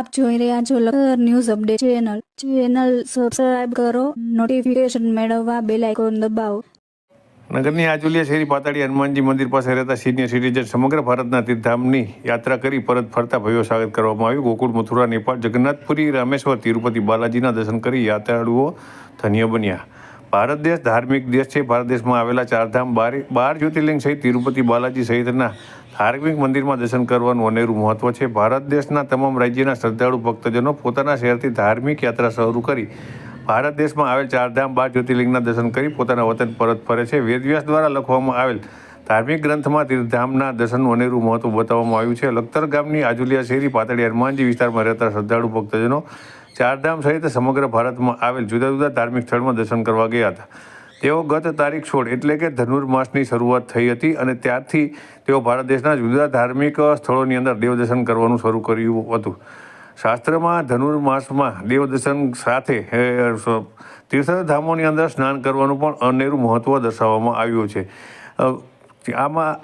આપ જોઈ રહ્યા છો Lakhtar news update channel subscribe કરો, નોટિફિકેશન મેળવવા બેલ આઇકોન દબાવો. નગરની આજુલિયા શેરી પાતાળી હનુમાનજી મંદિર પાસે રહેતા સિનિયર સિટીઝન સમગ્ર ભારતના તીર્થધામની યાત્રા કરી પરત ફરતા ભવ્ય સ્વાગત કરવામાં આવ્યું. ગોકુળ, મથુરા, નેપાળ, જગન્નાથપુરી, રામેશ્વર, તિરુપતિ બાલાજીના દર્શન કરી યાત્રાળુઓ ધન્ય બન્યા. ભારત દેશ ધાર્મિક દેશ છે. ભારત દેશમાં આવેલા ચારધામ, 12 જ્યોતિર્લિંગ સહિત તિરુપતિ બાલાજી સહિતના ધાર્મિક મંદિરમાં દર્શન કરવાનું અનેરું મહત્વ છે. ભારત દેશના તમામ રાજ્યના શ્રદ્ધાળુ ભક્તજનો પોતાના શહેરથી ધાર્મિક યાત્રા શરૂ કરી ભારત દેશમાં આવેલ ચારધામ, 12 જ્યોતિર્લિંગના દર્શન કરી પોતાના વતન પરત ફરે છે. વેદવ્યાસ દ્વારા લખવામાં આવેલ ધાર્મિક ગ્રંથમાં તીર્થધામના દર્શનનું અનેરું મહત્વ બતાવવામાં આવ્યું છે. લખતર ગામની આજુલિયા શેરી પાતાળી હનુમાનજી વિસ્તારમાં રહેતા શ્રદ્ધાળુ ભક્તજનો ચારધામ સહિત સમગ્ર ભારતમાં આવેલ જુદા જુદા ધાર્મિક સ્થળમાં દર્શન કરવા ગયા હતા. તેઓ ગત તારીખ 16 એટલે કે ધનુર્માસની શરૂઆત થઈ હતી અને ત્યારથી તેઓ ભારત દેશના જુદા ધાર્મિક સ્થળોની અંદર દેવદર્શન કરવાનું શરૂ કર્યું હતું. શાસ્ત્રમાં ધનુર્માસમાં દેવદર્શન સાથે તીર્થધામોની અંદર સ્નાન કરવાનું પણ અનેરું મહત્ત્વ દર્શાવવામાં આવ્યું છે.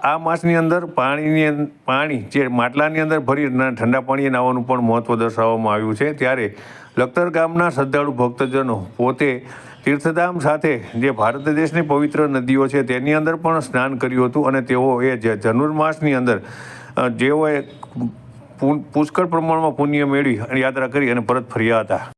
આ માસની અંદર પાણી જે માટલાની અંદર ભરી ઠંડા પાણીએ નાહવાનું પણ મહત્ત્વ દર્શાવવામાં આવ્યું છે. ત્યારે લખતર ગામના શ્રદ્ધાળુ ભક્તજનો પોતે તીર્થધામ સાથે જે ભારત દેશની પવિત્ર નદીઓ છે તેની અંદર પણ સ્નાન કર્યું હતું અને તેઓએ ધનુર્માસની અંદર જેઓએ પુષ્કળ પ્રમાણમાં પુણ્ય મેળવી યાત્રા કરી અને પરત ફર્યા હતા.